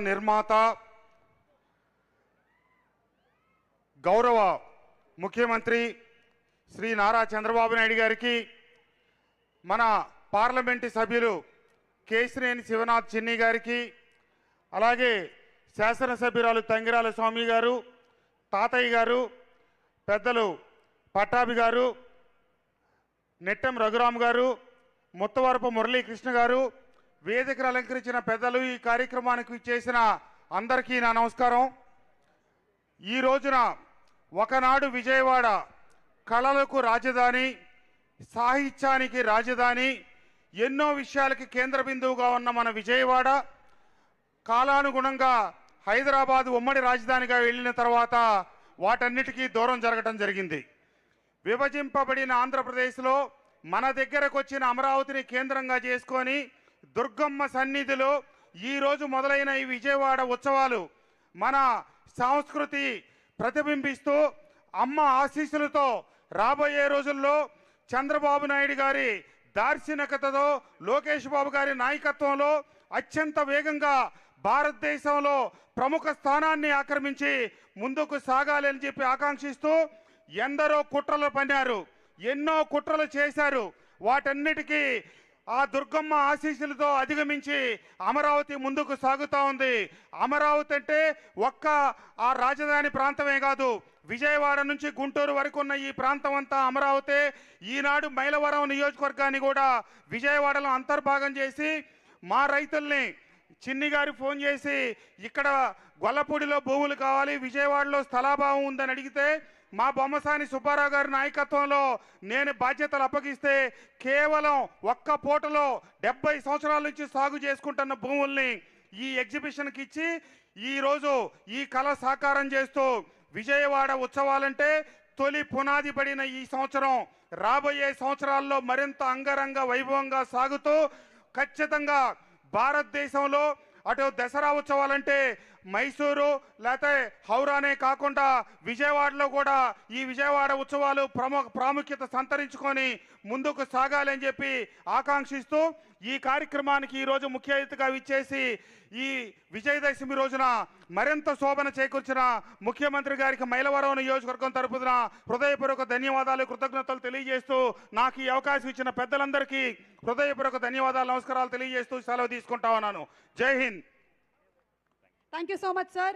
నిర్మాత గౌరవ ముఖ్యమంత్రి శ్రీ నారా చంద్రబాబు నాయుడు గారికి, మన పార్లమెంటు సభ్యులు కేశినేని శివనాథ్ చిన్ని గారికి, అలాగే శాసనసభ్యురాలు తంగిరాల స్వామి గారు, తాతయ్య గారు, పెద్దలు పట్టాభి గారు, నెట్టెం రఘురామ్ గారు, ముత్తవరపు మురళీకృష్ణ గారు, వేదికను అలంకరించిన పెద్దలు, ఈ కార్యక్రమానికి ఇచ్చేసిన అందరికీ నా నమస్కారం. ఈ రోజున ఒకనాడు విజయవాడ కళలకు రాజధాని, సాహిత్యానికి రాజధాని, ఎన్నో విషయాలకి కేంద్ర బిందువుగా ఉన్న మన విజయవాడ కాలానుగుణంగా హైదరాబాదు ఉమ్మడి రాజధానిగా వెళ్ళిన తర్వాత వాటన్నిటికీ దూరం జరగటం జరిగింది. విభజింపబడిన ఆంధ్రప్రదేశ్లో మన దగ్గరకు వచ్చిన అమరావతిని కేంద్రంగా చేసుకొని దుర్గమ్మ సన్నిధిలో ఈరోజు మొదలైన ఈ విజయవాడ ఉత్సవాలు మన సంస్కృతి ప్రతిబింబిస్తూ అమ్మ ఆశీస్సులతో రాబోయే రోజుల్లో చంద్రబాబు నాయుడు గారి దార్శనికతతో, లోకేష్ బాబు గారి నాయకత్వంలో అత్యంత వేగంగా భారతదేశంలో ప్రముఖ స్థానాన్ని ఆక్రమించి ముందుకు సాగాలని చెప్పి ఆకాంక్షిస్తూ ఎందరో కుట్రలు పన్నారు, ఎన్నో కుట్రలు చేశారు. వాటన్నిటికీ ఆ దుర్గమ్మ ఆశీస్సులతో అధిగమించి అమరావతి ముందుకు సాగుతూ ఉంది. అమరావతి అంటే ఒక్క ఆ రాజధాని ప్రాంతమే కాదు, విజయవాడ నుంచి గుంటూరు వరకు ఉన్న ఈ ప్రాంతం అంతా అమరావతి. ఈనాడు మైలవరం నియోజకవర్గాన్ని కూడా విజయవాడలో అంతర్భాగం చేసి మా రైతుల్ని చిన్ని గారి ఫోన్ చేసి ఇక్కడ గొల్లపూడిలో భూములు కావాలి, విజయవాడలో స్థలాభావం ఉందని అడిగితే మా బొమ్మసాని సుబ్బారావు గారి నాయకత్వంలో నేను బాధ్యతలు అప్పగిస్తే కేవలం ఒక్క పూటలో 70 సంవత్సరాల నుంచి సాగు చేసుకుంటున్న భూముల్ని ఈ ఎగ్జిబిషన్కి ఇచ్చి ఈరోజు ఈ కళ సాకారం చేస్తూ విజయవాడ ఉత్సవాలంటే తొలి పునాది పడిన ఈ సంవత్సరం రాబోయే సంవత్సరాల్లో మరింత అంగరంగ వైభవంగా సాగుతూ ఖచ్చితంగా భారతదేశంలో అటు దసరా ఉత్సవాలంటే మైసూరు లేకపోతే హౌరానే కాకుండా విజయవాడలో కూడా ఈ విజయవాడ ఉత్సవాలు ప్రాముఖ్యత సంతరించుకొని ముందుకు సాగాలని చెప్పి ఆకాంక్షిస్తూ ఈ కార్యక్రమానికి ఈరోజు ముఖ్య అతిథిగా విచ్చేసి ఈ విజయదశమి రోజున మరింత శోభన చేకూర్చిన ముఖ్యమంత్రి గారికి మైలవరం నియోజకవర్గం తరపున హృదయపూర్వక ధన్యవాదాలు, కృతజ్ఞతలు తెలియజేస్తూ నాకు ఈ అవకాశం ఇచ్చిన పెద్దలందరికీ హృదయపూర్వక ధన్యవాదాలు, నమస్కారాలు తెలియజేస్తూ సెలవు తీసుకుంటా ఉన్నాను. జై Hind. Thank you so much, sir.